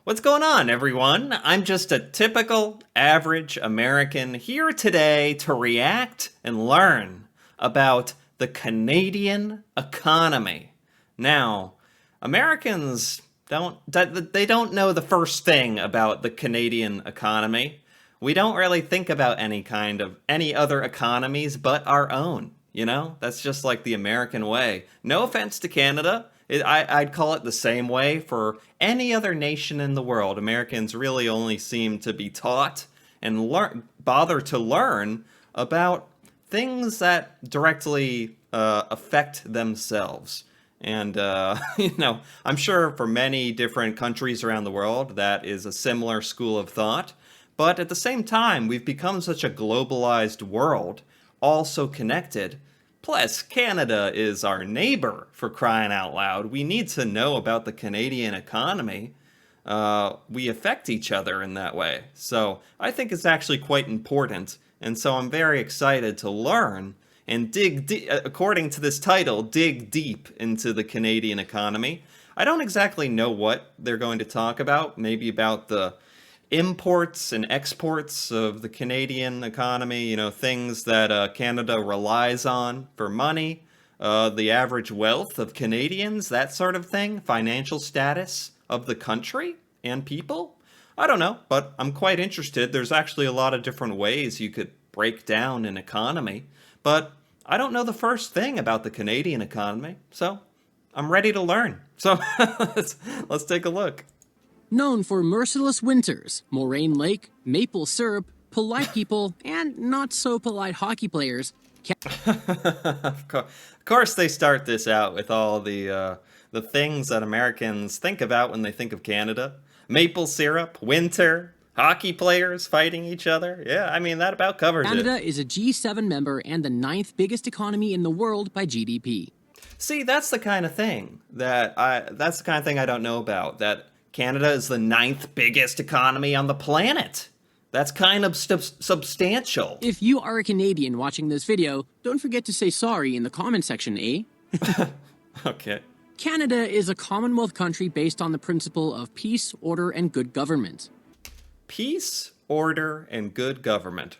What's going on, everyone? I'm just a typical, average American here today to react and learn about the Canadian economy. Now, Americans they don't know the first thing about the Canadian economy. We don't really think about any other economies but our own. That's just like the American way. No offense to Canada. I'd call it the same way for any other nation in the world. Americans really only seem to be taught and bother to learn about things that directly affect themselves. And, I'm sure for many different countries around the world, that is a similar school of thought. But at the same time, we've become such a globalized world, all so connected. Plus, Canada is our neighbor, for crying out loud. We need to know about the Canadian economy. We affect each other in that way. So I think it's actually quite important. And so I'm very excited to learn and according to this title, dig deep into the Canadian economy. I don't exactly know what they're going to talk about. Maybe about the imports and exports of the Canadian economy, things that Canada relies on for money, the average wealth of Canadians, that sort of thing, financial status of the country and people. I don't know, but I'm quite interested. There's actually a lot of different ways you could break down an economy, but I don't know the first thing about the Canadian economy, so I'm ready to learn. So let's take a look. Known for merciless winters, Moraine Lake, maple syrup, polite people, and not so polite hockey players. Of course, they start this out with all the things that Americans think about when they think of Canada: maple syrup, winter, hockey players fighting each other. Yeah, I mean that about covers it. Canada is a G7 member and the 9th biggest economy in the world by GDP. See, that's the kind of thing I don't know about. That Canada is the 9th biggest economy on the planet. That's kind of substantial. If you are a Canadian watching this video, don't forget to say sorry in the comment section, eh? Okay. Canada is a Commonwealth country based on the principle of peace, order, and good government. Peace, order, and good government.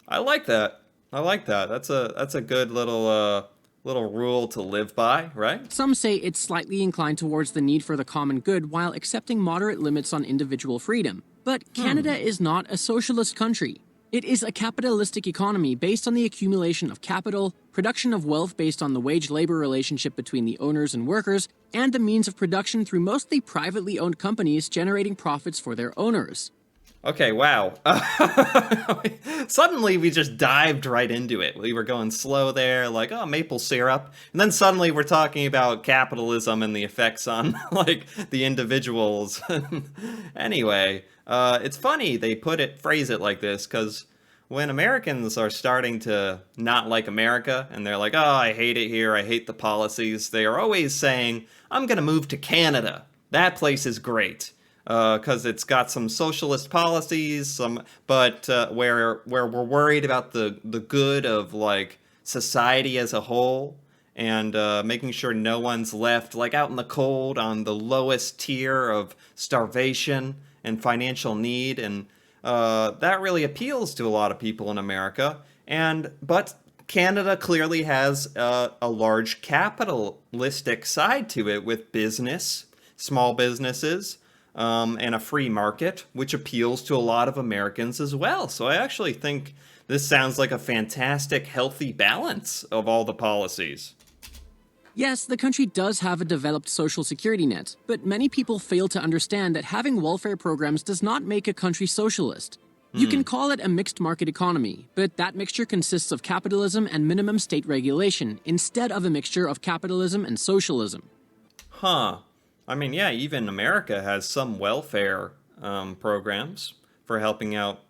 I like that. That's a good little rule to live by, right? Some say it's slightly inclined towards the need for the common good while accepting moderate limits on individual freedom. But Canada is not a socialist country. It is a capitalistic economy based on the accumulation of capital, production of wealth based on the wage-labor relationship between the owners and workers, and the means of production through mostly privately owned companies generating profits for their owners. Okay, wow. Suddenly we just dived right into it. We were going slow there, like, oh, maple syrup. And then suddenly we're talking about capitalism and the effects on, like, the individuals. Anyway, it's funny they phrase it like this, because when Americans are starting to not like America, and they're like, oh, I hate it here, I hate the policies, they are always saying, I'm going to move to Canada. That place is great. Because it's got some socialist policies, but where we're worried about the good of like society as a whole, and making sure no one's left like out in the cold on the lowest tier of starvation and financial need, and that really appeals to a lot of people in America. But Canada clearly has a large capitalistic side to it with business, small businesses. And a free market, which appeals to a lot of Americans as well. So I actually think this sounds like a fantastic, healthy balance of all the policies. Yes, the country does have a developed social security net, but many people fail to understand that having welfare programs does not make a country socialist. You can call it a mixed market economy, but that mixture consists of capitalism and minimum state regulation, instead of a mixture of capitalism and socialism. Huh. I mean, yeah, even America has some welfare programs for helping out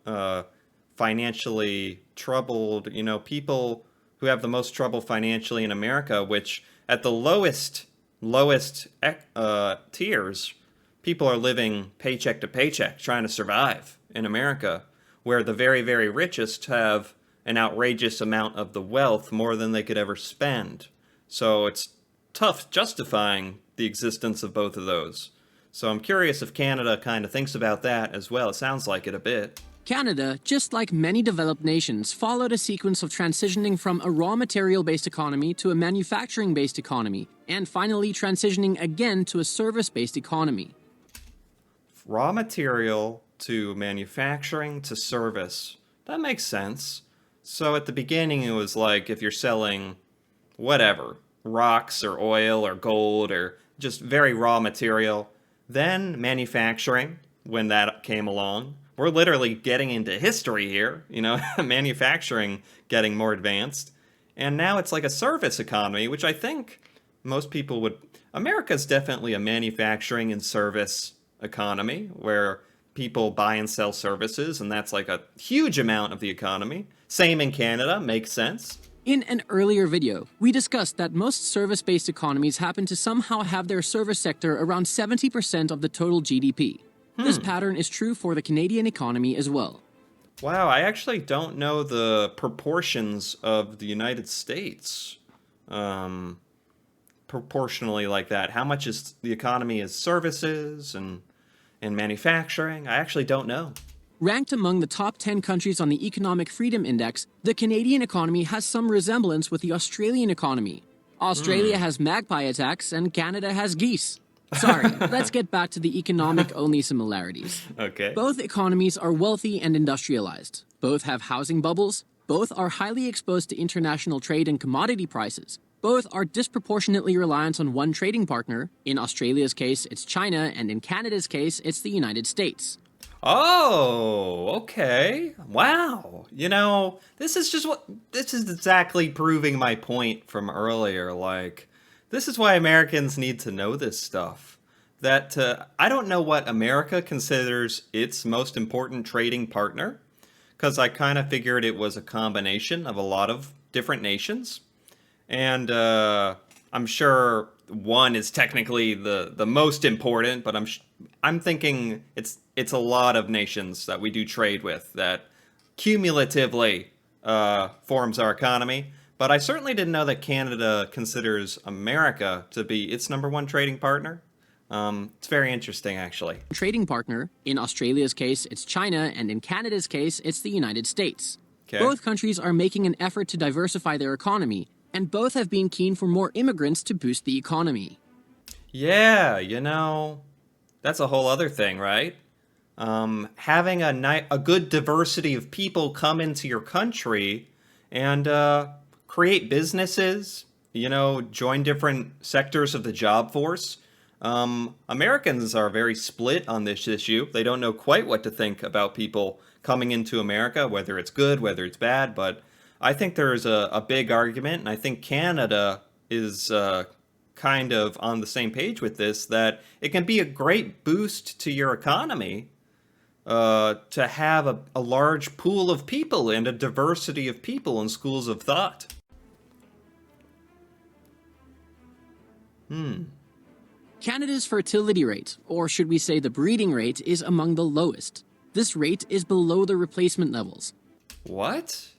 financially troubled, people who have the most trouble financially in America, which at the lowest tiers, people are living paycheck to paycheck trying to survive in America, where the very, very richest have an outrageous amount of the wealth, more than they could ever spend. So it's tough justifying the existence of both of those. So I'm curious if Canada kind of thinks about that as well. It sounds like it a bit. Canada, just like many developed nations, followed a sequence of transitioning from a raw material-based economy to a manufacturing-based economy, and finally transitioning again to a service-based economy. Raw material to manufacturing to service. That makes sense. So at the beginning, it was like if you're selling whatever, rocks or oil or gold or just very raw material. Then manufacturing, when that came along. We're literally getting into history here, manufacturing getting more advanced. And now it's like a service economy, which I think most people would. America's definitely a manufacturing and service economy where people buy and sell services, and that's like a huge amount of the economy. Same in Canada, makes sense. In an earlier video, we discussed that most service-based economies happen to somehow have their service sector around 70% of the total GDP. This pattern is true for the Canadian economy as well. Wow, I actually don't know the proportions of the United States proportionally like that. How much is the economy is services and manufacturing? I actually don't know. Ranked among the top 10 countries on the Economic Freedom Index, the Canadian economy has some resemblance with the Australian economy. Australia has magpie attacks and Canada has geese. Sorry, let's get back to the economic-only similarities. Okay. Both economies are wealthy and industrialized. Both have housing bubbles. Both are highly exposed to international trade and commodity prices. Both are disproportionately reliant on one trading partner. In Australia's case, it's China, and in Canada's case, it's the United States. Oh, okay. Wow. This is exactly proving my point from earlier. Like, this is why Americans need to know this stuff. That I don't know what America considers its most important trading partner, because I kind of figured it was a combination of a lot of different nations. And I'm sure one is technically the most important, but I'm thinking it's a lot of nations that we do trade with that cumulatively forms our economy. But I certainly didn't know that Canada considers America to be its number one trading partner. It's very interesting, actually. Trading partner. In Australia's case, it's China, and in Canada's case, it's the United States. Okay. Both countries are making an effort to diversify their economy, and both have been keen for more immigrants to boost the economy. Yeah, that's a whole other thing, right? Having a good diversity of people come into your country and create businesses, join different sectors of the job force. Americans are very split on this issue. They don't know quite what to think about people coming into America, whether it's good, whether it's bad, but I think there's a big argument, and I think Canada is kind of on the same page with this, that it can be a great boost to your economy to have a large pool of people and a diversity of people in schools of thought. Canada's fertility rate, or should we say the breeding rate, is among the lowest. This rate is below the replacement levels. What?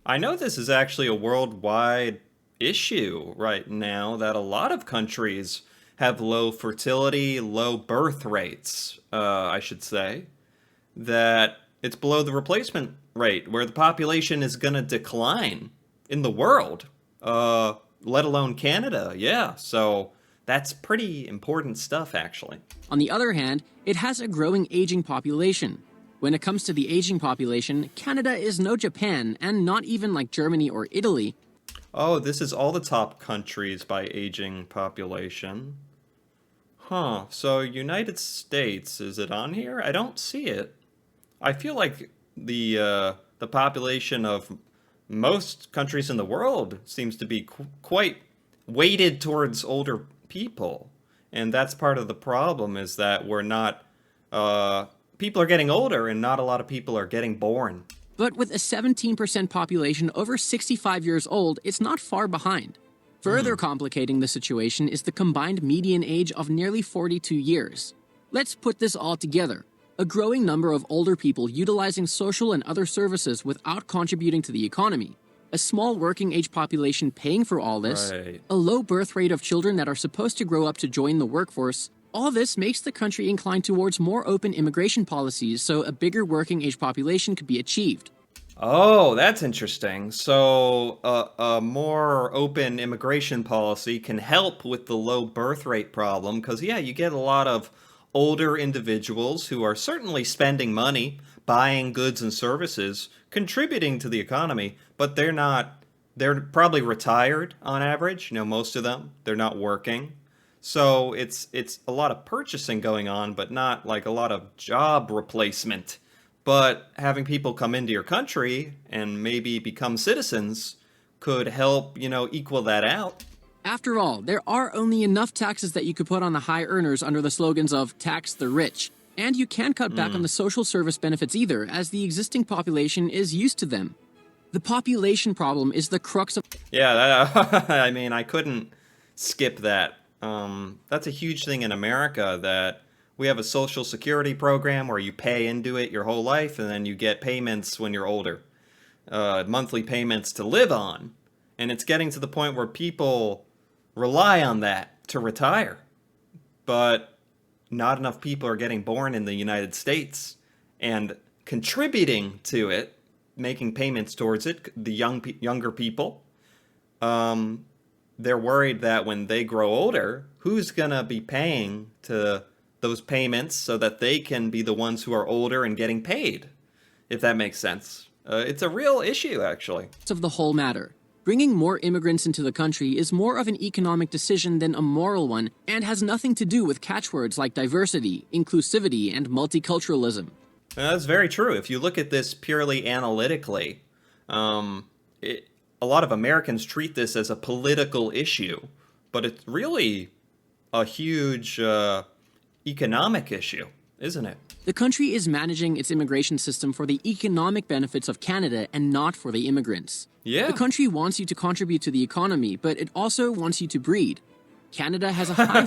I know this is actually a worldwide issue right now, that a lot of countries have low fertility, low birth rates, I should say. That it's below the replacement rate, where the population is going to decline in the world, let alone Canada. Yeah, so that's pretty important stuff, actually. On the other hand, it has a growing aging population. When it comes to the aging population, Canada is no Japan, and not even like Germany or Italy. Oh, this is all the top countries by aging population. Huh, so United States, is it on here? I don't see it. I feel like the population of most countries in the world seems to be quite weighted towards older people. And that's part of the problem, is that we're not... people are getting older and not a lot of people are getting born. But with a 17% population over 65 years old, it's not far behind. Further complicating the situation is the combined median age of nearly 42 years. Let's put this all together. A growing number of older people utilizing social and other services without contributing to the economy. A small working age population paying for all this. Right. A low birth rate of children that are supposed to grow up to join the workforce. All this makes the country inclined towards more open immigration policies so a bigger working age population could be achieved. Oh, that's interesting. So, a more open immigration policy can help with the low birth rate problem because, yeah, you get a lot of older individuals who are certainly spending money, buying goods and services, contributing to the economy, but they're probably retired on average, most of them. They're not working. So, it's a lot of purchasing going on, but not like a lot of job replacement. But having people come into your country and maybe become citizens could help, equal that out. After all, there are only enough taxes that you could put on the high earners under the slogans of tax the rich. And you can't cut back on the social service benefits either, as the existing population is used to them. The population problem is the crux of. Yeah, I mean, I couldn't skip that. That's a huge thing in America that we have a social security program where you pay into it your whole life and then you get payments when you're older, monthly payments to live on. And it's getting to the point where people rely on that to retire. But not enough people are getting born in the United States and contributing to it, making payments towards it, the younger people. They're worried that when they grow older, who's going to be paying to those payments so that they can be the ones who are older and getting paid, if that makes sense. It's a real issue, actually. Of the whole matter. Bringing more immigrants into the country is more of an economic decision than a moral one and has nothing to do with catchwords like diversity, inclusivity, and multiculturalism. That's very true. If you look at this purely analytically, a lot of Americans treat this as a political issue, but it's really a huge economic issue, isn't it? The country is managing its immigration system for the economic benefits of Canada and not for the immigrants. Yeah. The country wants you to contribute to the economy, but it also wants you to breed. Canada has a high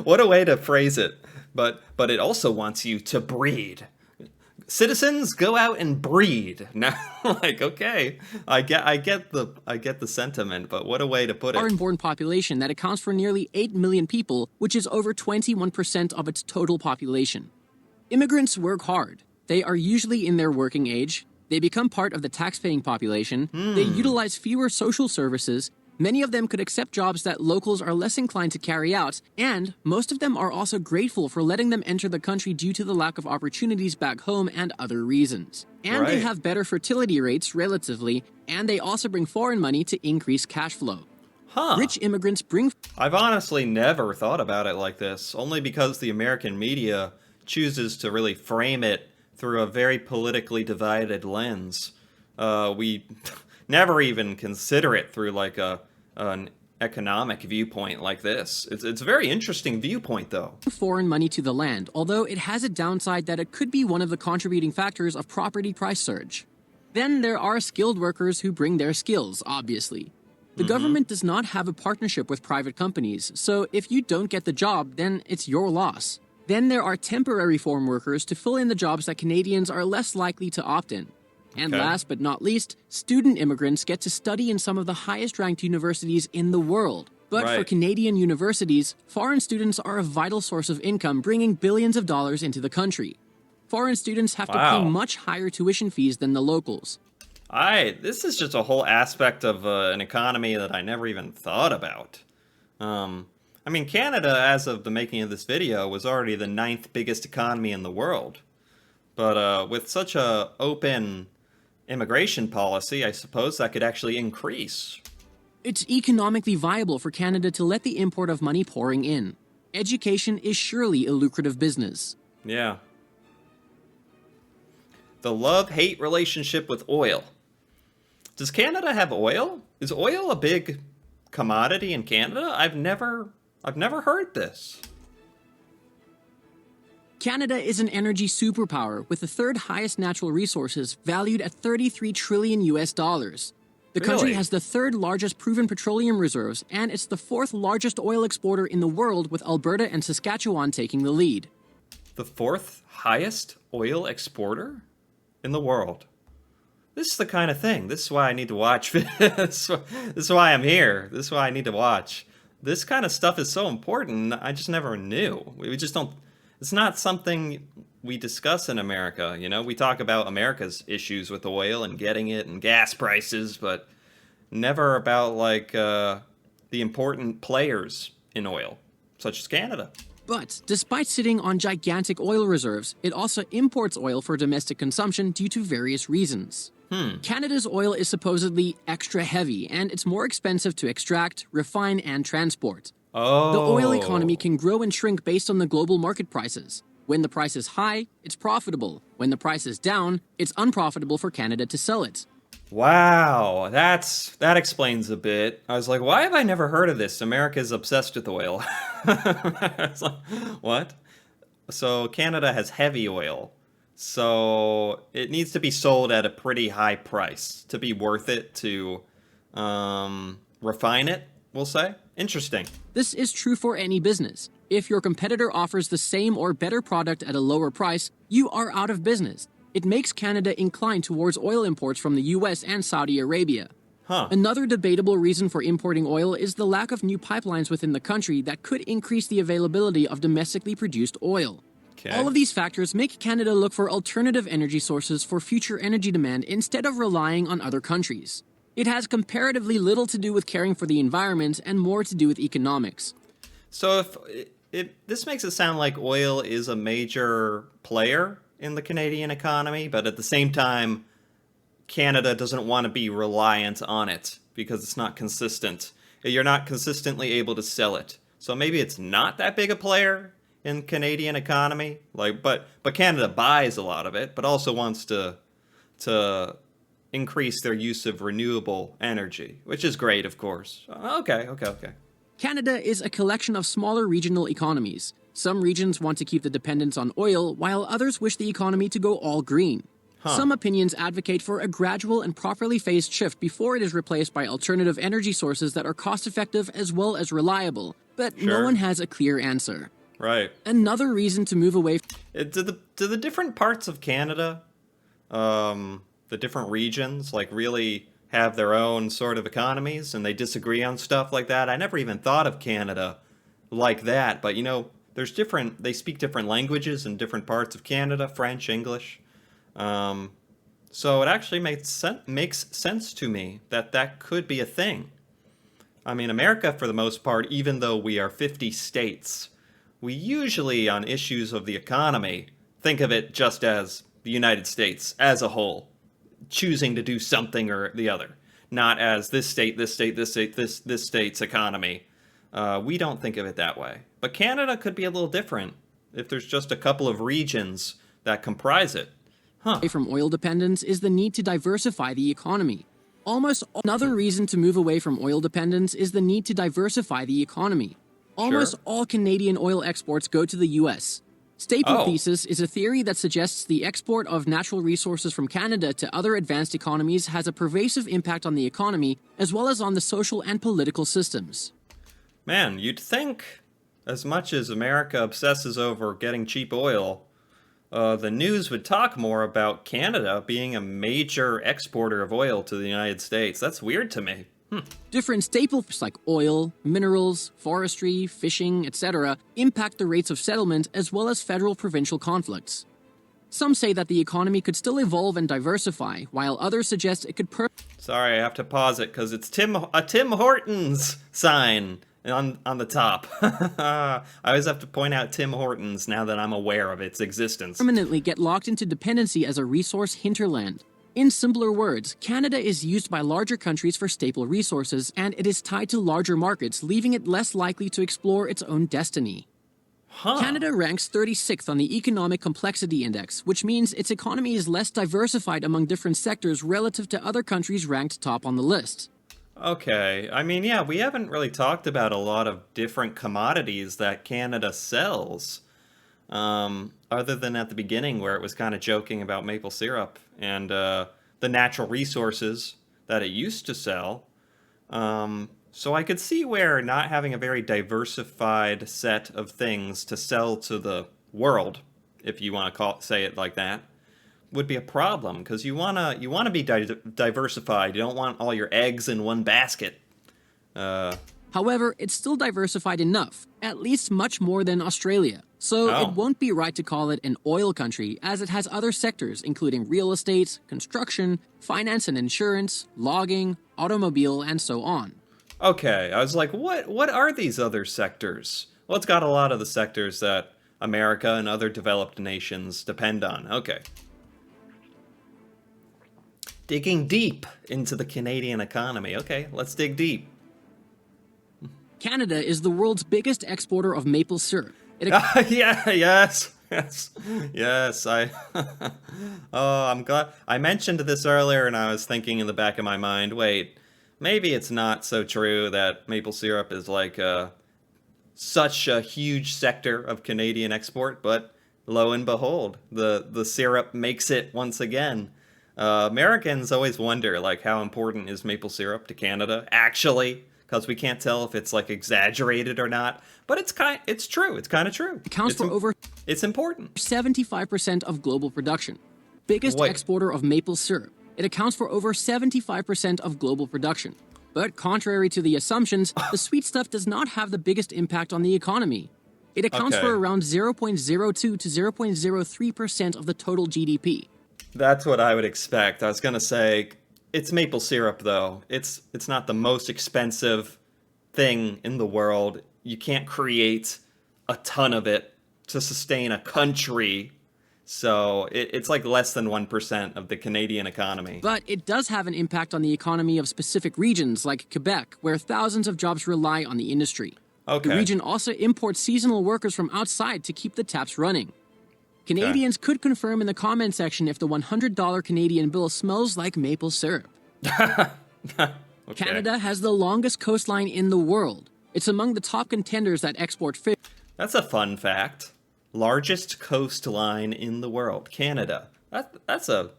What a way to phrase it. But it also wants you to breed. Citizens, go out and breed. Now, okay, I get the sentiment, but what a way to put it. Foreign-born population that accounts for nearly 8 million people, which is over 21% of its total population. Immigrants work hard. They are usually in their working age. They become part of the tax-paying population. They utilize fewer social services. Many of them could accept jobs that locals are less inclined to carry out, and most of them are also grateful for letting them enter the country due to the lack of opportunities back home and other reasons. And they have better fertility rates, relatively, and they also bring foreign money to increase cash flow. Rich immigrants bring. I've honestly never thought about it like this, only because the American media chooses to really frame it through a very politically divided lens. We never even consider it through like an economic viewpoint like this. It's a very interesting viewpoint, though. Foreign money to the land, although it has a downside that it could be one of the contributing factors of property price surge. Then there are skilled workers who bring their skills, obviously. The government does not have a partnership with private companies, so if you don't get the job, then it's your loss. Then there are temporary foreign workers to fill in the jobs that Canadians are less likely to opt in. And last but not least, student immigrants get to study in some of the highest-ranked universities in the world. But for Canadian universities, foreign students are a vital source of income, bringing billions of dollars into the country. Foreign students have to pay much higher tuition fees than the locals. This is just a whole aspect of an economy that I never even thought about. I mean, Canada, as of the making of this video, was already the 9th biggest economy in the world. But with such a open immigration policy, I suppose that could actually increase. It's economically viable for Canada to let the import of money pouring in. Education is surely a lucrative business. Yeah. The love-hate relationship with oil. Does Canada have oil? Is oil a big commodity in Canada? I've never heard this. Canada is an energy superpower with the third highest natural resources valued at 33 trillion US dollars. The country has the third largest proven petroleum reserves, and it's the fourth largest oil exporter in the world, with Alberta and Saskatchewan taking the lead. The fourth highest oil exporter in the world. This is the kind of thing. This is why I need to watch. This is why I'm here. This is why I need to watch this kind of stuff is so important. I just never knew. We just don't. It's not something we discuss in America. You know, we talk about America's issues with oil and getting it and gas prices, but never about like the important players in oil, such as Canada. But despite sitting on gigantic oil reserves, it also imports oil for domestic consumption due to various reasons. Canada's oil is supposedly extra heavy, and it's more expensive to extract, refine, and transport. Oh, The oil economy can grow and shrink based on the global market prices. When the price is high, it's profitable. When the price is down, it's unprofitable for Canada to sell it. wow, that explains a bit. I was like, why have I never heard of this? America's obsessed with oil. I was like, what? So Canada has heavy oil. So it needs to be sold at a pretty high price to be worth it to refine it, we'll say. Interesting. This is true for any business. If your competitor offers the same or better product at a lower price, you are out of business. It makes Canada inclined towards oil imports from the US and Saudi Arabia. Huh. Another debatable reason for importing oil is the lack of new pipelines within the country that could increase the availability of domestically produced oil. Okay. All of these factors make Canada look for alternative energy sources for future energy demand instead of relying on other countries. It has comparatively little to do with caring for the environment and more to do with economics. So if this makes it sound like oil is a major player in the Canadian economy, but at the same time, Canada doesn't want to be reliant on it because it's not consistent. You're not consistently able to sell it. So maybe it's not that big a player in Canadian economy. But Canada buys a lot of it, but also wants to increase their use of renewable energy, which is great, of course. Okay. Canada is a collection of smaller regional economies. Some regions want to keep the dependence on oil, while others wish the economy to go all green. Some opinions advocate for a gradual and properly phased shift before it is replaced by alternative energy sources that are cost-effective as well as reliable, but no Sure. one has a clear answer. Right. Another reason to move away Do the different parts of Canada, the different regions, like really have their own sort of economies and they disagree on stuff like that? I never even thought of Canada like that, but you know, they speak different languages in different parts of Canada, French, English. So it actually makes sense to me that could be a thing. I mean, America, for the most part, even though we are 50 states, we usually, on issues of the economy, think of it just as the United States as a whole, choosing to do something or the other, not as this state's economy. We don't think of it that way. But Canada could be a little different if there's just a couple of regions that comprise it. from oil dependence is the need to diversify the economy. Another reason to move away from oil dependence is the need to diversify the economy. Almost Sure. all Canadian oil exports go to the US. Staple Oh. thesis is a theory that suggests the export of natural resources from Canada to other advanced economies has a pervasive impact on the economy as well as on the social and political systems. Man, you'd think, as much as America obsesses over getting cheap oil, the news would talk more about Canada being a major exporter of oil to the United States. That's weird to me. Different staples like oil, minerals, forestry, fishing, etc. impact the rates of settlement as well as federal-provincial conflicts. Some say that the economy could still evolve and diversify, while others suggest it could Sorry, I have to pause it because it's a Tim Hortons sign on the top. I always have to point out Tim Hortons now that I'm aware of its existence. permanently get locked into dependency as a resource hinterland. In simpler words, Canada is used by larger countries for staple resources, and it is tied to larger markets, leaving it less likely to explore its own destiny. Canada ranks 36th on the Economic Complexity Index, which means its economy is less diversified among different sectors relative to other countries ranked top on the list. Okay, I mean, yeah, we haven't really talked about a lot of different commodities that Canada sells, other than at the beginning where it was kind of joking about maple syrup and the natural resources that it used to sell. So I could see where not having a very diversified set of things to sell to the world, if you want to say it like that, would be a problem because you wanna be diversified. You don't want all your eggs in one basket. However, it's still diversified enough, at least much more than Australia. So Oh. it won't be right to call it an oil country, as it has other sectors including real estate, construction, finance and insurance, logging, automobile, and so on. Okay, I was like, what are these other sectors? Well, it's got a lot of the sectors that America and other developed nations depend on. Okay. Digging deep into the Canadian economy. Okay, let's dig deep. Canada is the world's biggest exporter of maple syrup. It Yeah, yes. Oh, I'm glad. I mentioned this earlier, and I was thinking in the back of my mind, wait, maybe it's not so true that maple syrup is like such a huge sector of Canadian export, but lo and behold, the syrup makes it once again. Americans always wonder, like, how important is maple syrup to Canada, actually, because we can't tell if it's, like, exaggerated or not. But it's true. It's kind of true. accounts for over It's important. 75% of global production. Biggest Wait. exporter of maple syrup. It accounts for over 75% of global production. But contrary to the assumptions, the sweet stuff does not have the biggest impact on the economy. It accounts Okay. for around 0.02 to 0.03% of the total GDP. That's what I would expect. I was gonna say it's maple syrup though. It's not the most expensive thing in the world. You can't create a ton of it to sustain a country. So it's like less than 1% of the Canadian economy. But it does have an impact on the economy of specific regions like Quebec, where thousands of jobs rely on the industry. Okay. The region also imports seasonal workers from outside to keep the taps running. Canadians could confirm in the comment section if the $100 Canadian bill smells like maple syrup. Okay. Canada has the longest coastline in the world. It's among the top contenders that export fish. That's a fun fact. Largest coastline in the world, Canada. That's a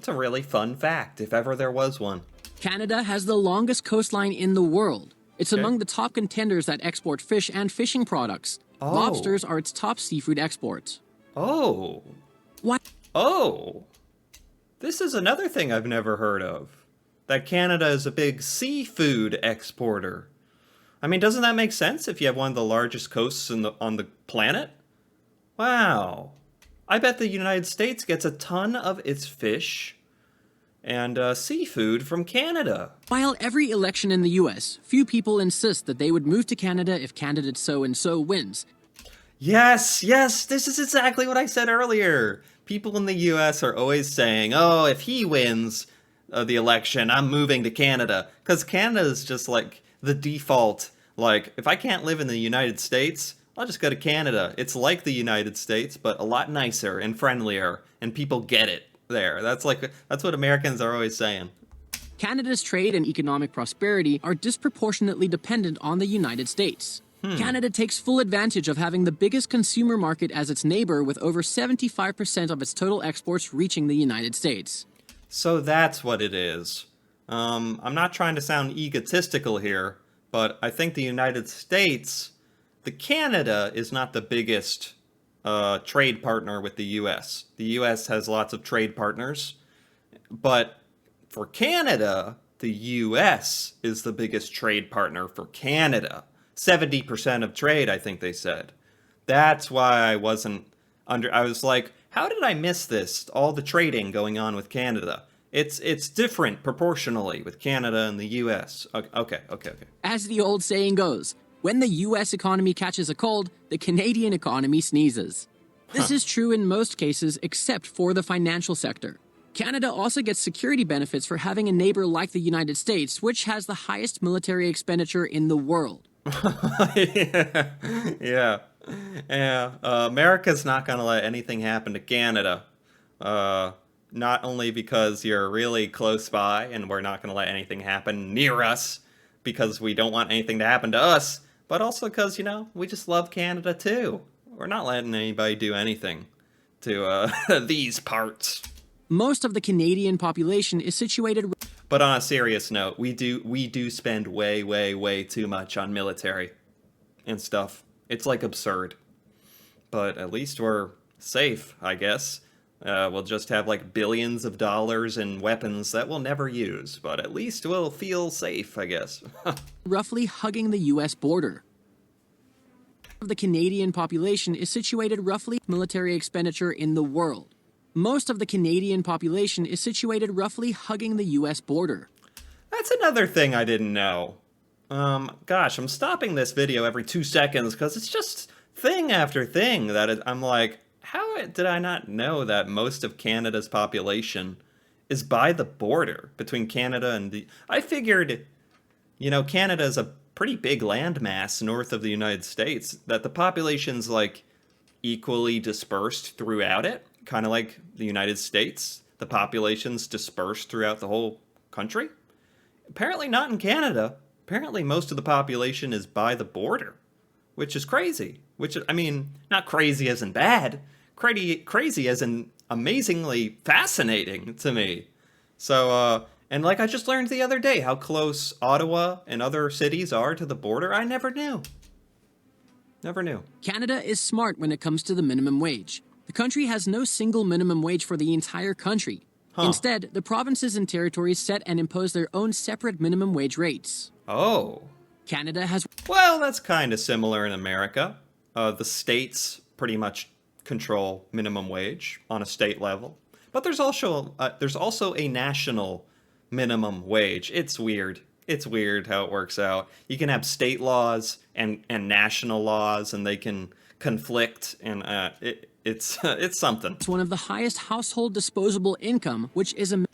really fun fact, if ever there was one. Canada has the longest coastline in the world. It's Okay. among the top contenders that export fish and fishing products. Oh. Lobsters are its top seafood exports. Oh. Why? Oh. This is another thing I've never heard of. That Canada is a big seafood exporter. I mean, doesn't that make sense if you have one of the largest coasts on the planet? Wow. I bet the United States gets a ton of its fish and seafood from Canada. While every election in the US, few people insist that they would move to Canada if candidate so and so wins. Yes, this is exactly what I said earlier. People in the US are always saying, oh, if he wins the election, I'm moving to Canada. Because Canada is just like the default. Like, if I can't live in the United States, I'll just go to Canada. It's like the United States, but a lot nicer and friendlier, and people get it there. That's what Americans are always saying. Canada's trade and economic prosperity are disproportionately dependent on the United States. Canada takes full advantage of having the biggest consumer market as its neighbor, with over 75% of its total exports reaching the United States. So that's what it is. I'm not trying to sound egotistical here, but I think the United States, the Canada is not the biggest trade partner with the U.S. The U.S. has lots of trade partners, but for Canada, the U.S. is the biggest trade partner for Canada. 70% of trade, I think they said. That's why I wasn't I was like, how did I miss this? All the trading going on with Canada. It's different proportionally with Canada and the US. Okay. As the old saying goes, when the US economy catches a cold, the Canadian economy sneezes. This is true in most cases except for the financial sector. Canada also gets security benefits for having a neighbor like the United States, which has the highest military expenditure in the world. Yeah. America's not going to let anything happen to Canada. Not only because you're really close by and we're not going to let anything happen near us because we don't want anything to happen to us, but also because, we just love Canada too. We're not letting anybody do anything to these parts. Most of the Canadian population is situated. But on a serious note, we do spend way too much on military and stuff. It's like absurd. But at least we're safe, I guess. We'll just have like billions of dollars in weapons that we'll never use, but at least we'll feel safe, I guess. roughly hugging the US border. Of the Canadian population is situated roughly military expenditure in the world. Most of the Canadian population is situated roughly hugging the US border. That's another thing I didn't know. Gosh, I'm stopping this video every 2 seconds because it's just thing after thing I'm like, how did I not know that most of Canada's population is by the border between Canada and the... I figured, Canada is a pretty big landmass north of the United States, that the population's like equally dispersed throughout it, kind of like the United States. The population's dispersed throughout the whole country. Apparently not in Canada. Apparently most of the population is by the border, which is crazy. Which, I mean, not crazy as in bad, crazy as in amazingly fascinating to me. So, and like I just learned the other day how close Ottawa and other cities are to the border. I never knew. Never knew. Canada is smart when it comes to the minimum wage. The country has no single minimum wage for the entire country. Instead, the provinces and territories set and impose their own separate minimum wage rates. Oh. Canada has... Well, that's kind of similar in America. The states pretty much control minimum wage on a state level. But there's also a national minimum wage. It's weird. It's weird how it works out. You can have state laws and national laws, and they can conflict, and it's something. It's one of the highest household disposable income, which is a...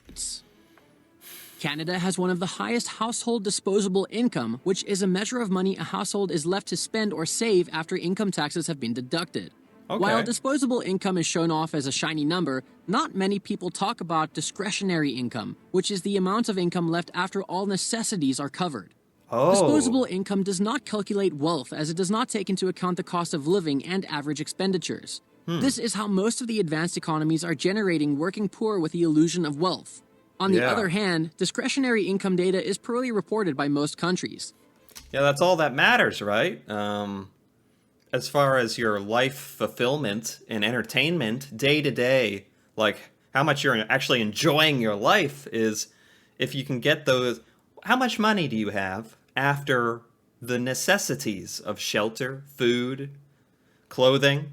Canada has one of the highest household disposable income, which is a measure of money a household is left to spend or save after income taxes have been deducted. Okay. While disposable income is shown off as a shiny number, not many people talk about discretionary income, which is the amount of income left after all necessities are covered. Oh. Disposable income does not calculate wealth, as it does not take into account the cost of living and average expenditures. This is how most of the advanced economies are generating working poor with the illusion of wealth. On the other hand, discretionary income data is poorly reported by most countries. Yeah, that's all that matters, right? As far as your life fulfillment and entertainment day to day, like how much you're actually enjoying your life is if you can get those. How much money do you have after the necessities of shelter, food, clothing?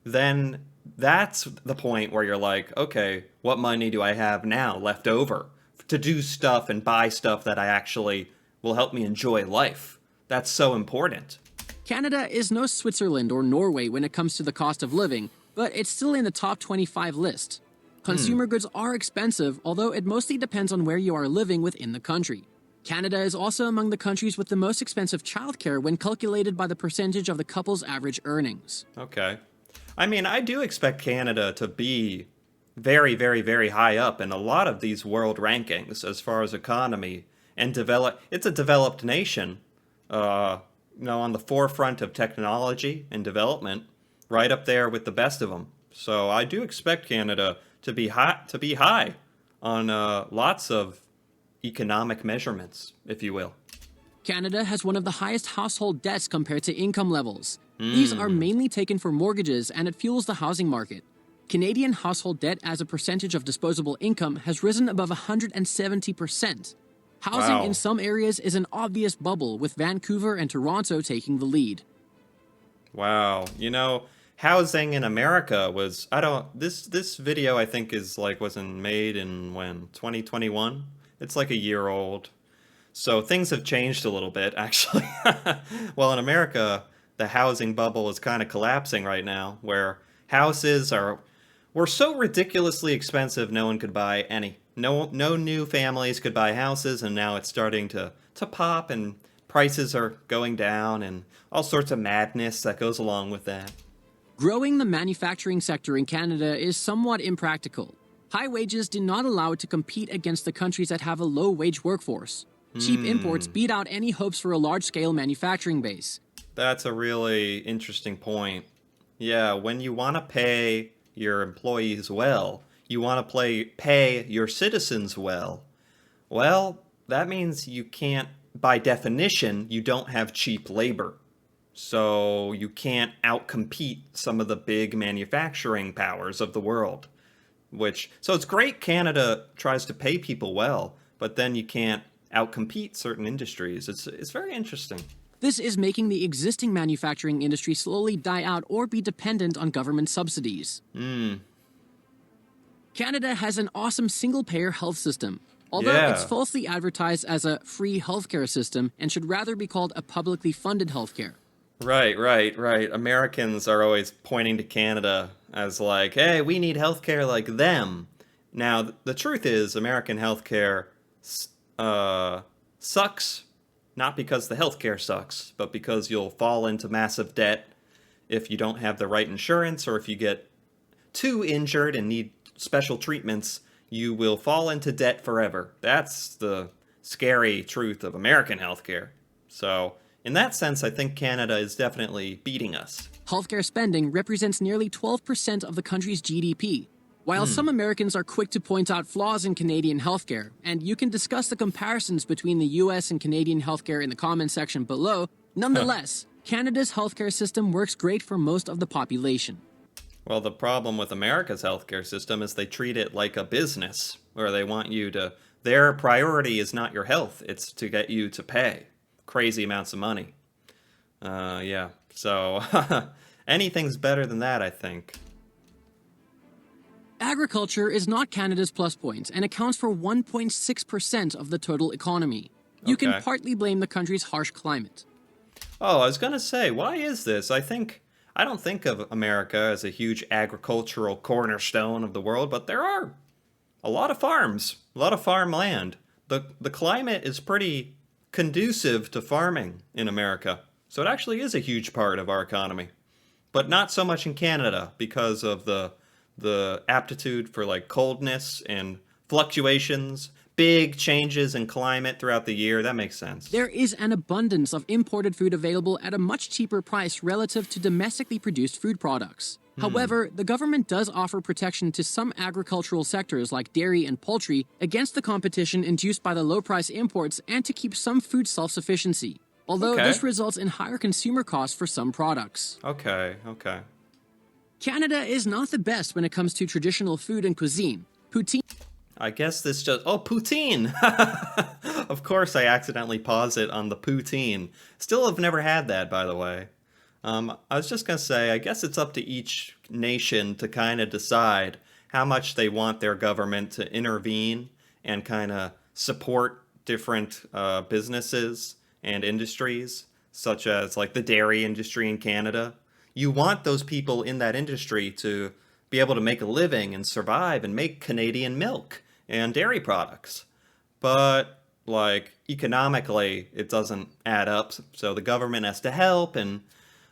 Then that's the point where you're like, okay, what money do I have now left over to do stuff and buy stuff that I actually will help me enjoy life? That's so important. Canada is no Switzerland or Norway when it comes to the cost of living, but it's still in the top 25 list. Consumer goods are expensive, although it mostly depends on where you are living within the country. Canada is also among the countries with the most expensive childcare when calculated by the percentage of the couple's average earnings. Okay. I mean, I do expect Canada to be very, very, very high up in a lot of these world rankings as far as economy and develop. It's a developed nation, on the forefront of technology and development, right up there with the best of them. So I do expect Canada to be high on lots of economic measurements, if you will. Canada has one of the highest household debts compared to income levels. These are mainly taken for mortgages, and it fuels the housing market. Canadian household debt as a percentage of disposable income has risen above 170%. Housing in some areas is an obvious bubble, with Vancouver and Toronto taking the lead. Wow. Housing in America was, this video I think wasn't made in when? 2021? It's like a year old. So things have changed a little bit, actually. Well, in America, the housing bubble is kind of collapsing right now, where houses were so ridiculously expensive no one could buy any. No new families could buy houses, and now it's starting to pop, and prices are going down, and all sorts of madness that goes along with that. Growing the manufacturing sector in Canada is somewhat impractical. High wages do not allow it to compete against the countries that have a low-wage workforce. Cheap imports beat out any hopes for a large-scale manufacturing base. That's a really interesting point. Yeah, when you want to pay your employees well, you want to pay your citizens well. Well, that means you can't, by definition, you don't have cheap labor. So you can't outcompete some of the big manufacturing powers of the world. So it's great Canada tries to pay people well, but then you can't outcompete certain industries. It's very interesting. This is making the existing manufacturing industry slowly die out or be dependent on government subsidies. Canada has an awesome single-payer health system, although Yeah. it's falsely advertised as a free healthcare system and should rather be called a publicly funded healthcare. Right. Americans are always pointing to Canada as like, hey, we need healthcare like them. Now, the truth is, American healthcare sucks, not because the healthcare sucks, but because you'll fall into massive debt if you don't have the right insurance, or if you get too injured and need special treatments, you will fall into debt forever. That's the scary truth of American healthcare. So, in that sense, I think Canada is definitely beating us. Healthcare spending represents nearly 12% of the country's GDP. While some Americans are quick to point out flaws in Canadian healthcare, and you can discuss the comparisons between the US and Canadian healthcare in the comment section below, nonetheless, Canada's healthcare system works great for most of the population. Well, the problem with America's healthcare system is they treat it like a business, where they want you to... Their priority is not your health, it's to get you to pay crazy amounts of money. Yeah, so anything's better than that, I think. Agriculture is not Canada's plus point and accounts for 1.6% of the total economy. You can Okay. partly blame the country's harsh climate. Oh, I was gonna say, why is this? I don't think of America as a huge agricultural cornerstone of the world, but there are a lot of farms, a lot of farmland. The climate is pretty conducive to farming in America, so it actually is a huge part of our economy. But not so much in Canada because of the aptitude for like coldness and fluctuations, big changes in climate throughout the year. That makes sense. There is an abundance of imported food available at a much cheaper price relative to domestically produced food products. However, the government does offer protection to some agricultural sectors like dairy and poultry against the competition induced by the low-price imports and to keep some food self-sufficiency, although Okay. this results in higher consumer costs for some products. Okay. Canada is not the best when it comes to traditional food and cuisine. Poutine I guess this just... Oh, poutine! Of course I accidentally paused it on the poutine. Still have never had that, by the way. I was just going to say, I guess it's up to each nation to kind of decide how much they want their government to intervene and kind of support different businesses and industries, such as like the dairy industry in Canada. You want those people in that industry to be able to make a living and survive and make Canadian milk and dairy products. But, like, economically, it doesn't add up, so the government has to help, and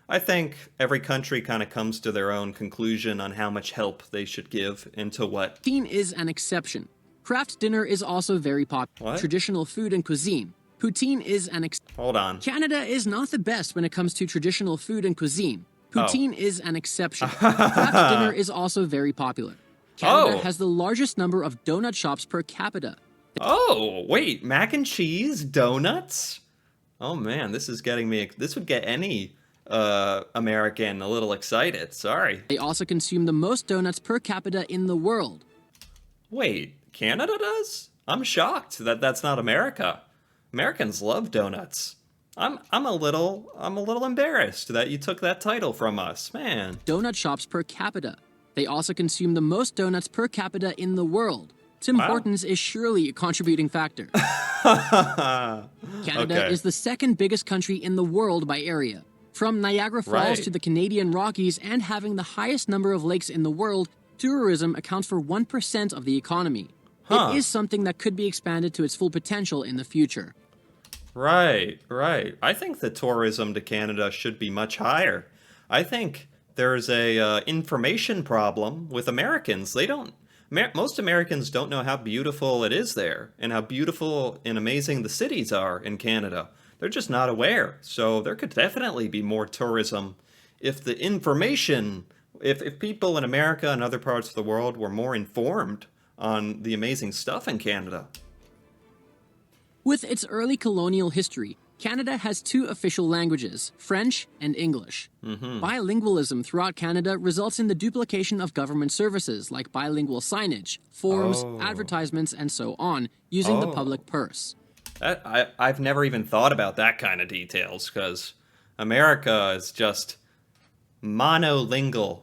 I think every country kind of comes to their own conclusion on how much help they should give and to what. is an exception. Kraft dinner is also very popular. What? Traditional food and cuisine. Poutine is an Hold on. Canada is not the best when it comes to traditional food and cuisine. Oh. Poutine is an exception. Kraft dinner is also very popular. Canada Oh. has the largest number of donut shops per capita. Oh, wait, mac and cheese, donuts? Oh man, this is getting me... This would get any American a little excited, sorry. They also consume the most donuts per capita in the world. Wait, Canada does? I'm shocked that that's not America. Americans love donuts. I'm a little embarrassed that you took that title from us, man. Donut shops per capita. They also consume the most donuts per capita in the world. Tim Wow. Hortons is surely a contributing factor. Canada Okay. is the second biggest country in the world by area. From Niagara Falls Right. to the Canadian Rockies and having the highest number of lakes in the world, tourism accounts for 1% of the economy. Huh. It is something that could be expanded to its full potential in the future. Right. I think the tourism to Canada should be much higher. I think there's a information problem with Americans. Most Americans don't know how beautiful it is there and how beautiful and amazing the cities are in Canada. They're just not aware. So there could definitely be more tourism if the information, if people in America and other parts of the world were more informed on the amazing stuff in Canada. With its early colonial history, Canada has two official languages, French and English. Bilingualism throughout Canada results in the duplication of government services like bilingual signage, forms, advertisements, and so on, using the public purse. I've never even thought about that kind of details, because America is just monolingual.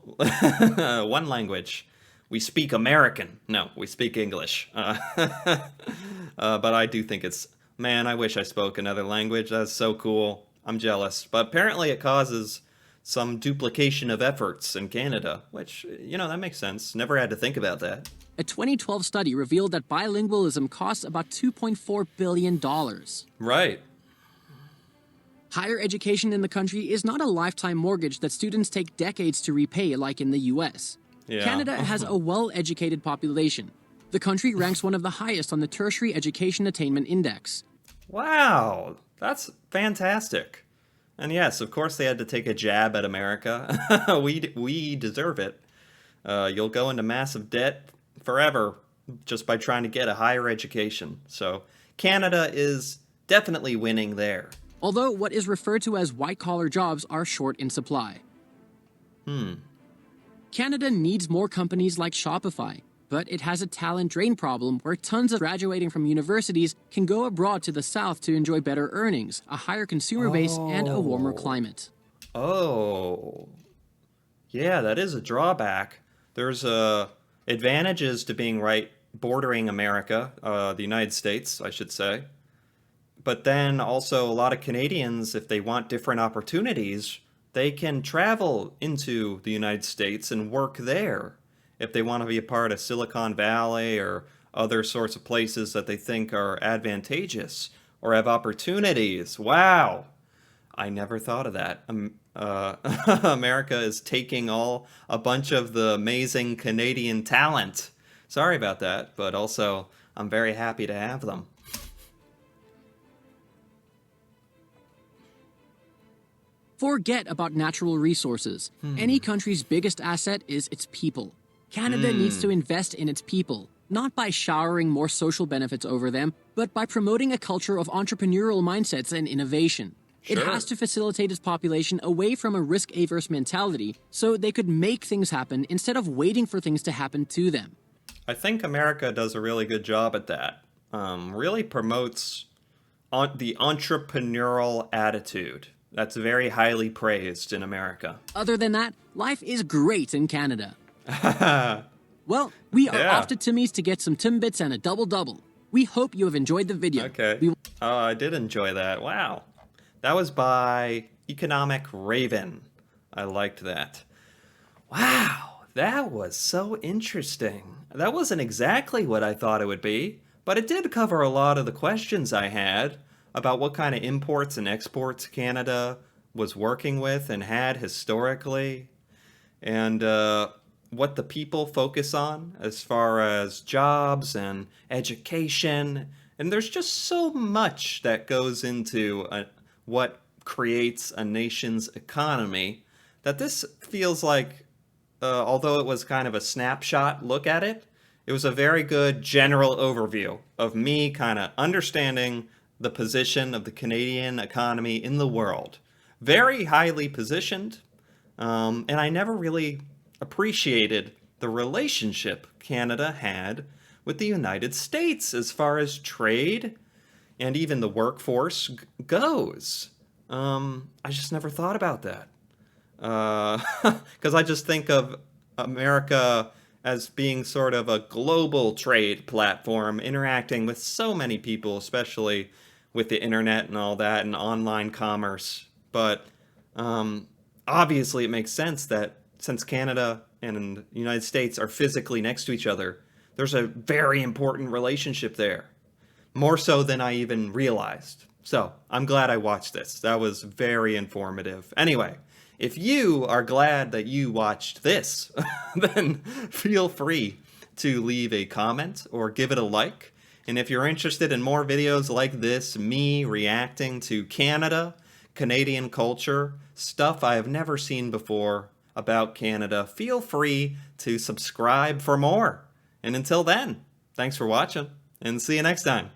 One language. We speak American. No, we speak English. But I do think man, I wish I spoke another language. That's so cool. I'm jealous. But apparently it causes some duplication of efforts in Canada, which, that makes sense. Never had to think about that. A 2012 study revealed that bilingualism costs about $2.4 billion. Right. Higher education in the country is not a lifetime mortgage that students take decades to repay like in the US. Yeah. Canada has a well-educated population. The country ranks one of the highest on the Tertiary Education Attainment Index. Wow, that's fantastic. And yes, of course they had to take a jab at America. We deserve it. You'll go into massive debt forever just by trying to get a higher education. So Canada is definitely winning there. Although what is referred to as white-collar jobs are short in supply. Canada needs more companies like Shopify, but it has a talent drain problem where tons of graduating from universities can go abroad to the south to enjoy better earnings, a higher consumer base, and a warmer climate. Oh, yeah, that is a drawback. There's advantages to being right bordering America, the United States, I should say. But then also a lot of Canadians, if they want different opportunities, they can travel into the United States and work there if they want to be a part of Silicon Valley or other sorts of places that they think are advantageous or have opportunities. Wow. I never thought of that. America is taking a bunch of the amazing Canadian talent. Sorry about that, but also I'm very happy to have them. Forget about natural resources. Any country's biggest asset is its people. Canada needs to invest in its people, not by showering more social benefits over them, but by promoting a culture of entrepreneurial mindsets and innovation. It Sure. has to facilitate its population away from a risk-averse mentality so they could make things happen instead of waiting for things to happen to them. I think America does a really good job at that. Really promotes the entrepreneurial attitude. That's very highly praised in America. Other than that, life is great in Canada. Well, we are Yeah. off to Timmy's to get some Timbits and a double-double. We hope you have enjoyed the video. Okay. We Oh, I did enjoy that. Wow. That was by Economic Raven. I liked that. Wow, that was so interesting. That wasn't exactly what I thought it would be, but it did cover a lot of the questions I had about what kind of imports and exports Canada was working with and had historically, and what the people focus on as far as jobs and education. And there's just so much that goes into what creates a nation's economy that this feels like, although it was kind of a snapshot look at it, it was a very good general overview of me kind of understanding the position of the Canadian economy in the world. Very highly positioned, and I never really appreciated the relationship Canada had with the United States as far as trade and even the workforce goes. I just never thought about that. Because I just think of America as being sort of a global trade platform, interacting with so many people, especially with the internet and all that and online commerce. But obviously it makes sense that since Canada and the United States are physically next to each other, there's a very important relationship there. More so than I even realized. So I'm glad I watched this. That was very informative. Anyway, if you are glad that you watched this, then feel free to leave a comment or give it a like. And if you're interested in more videos like this, me reacting to Canada, Canadian culture, stuff I have never seen before about Canada, feel free to subscribe for more. And until then, thanks for watching, and see you next time.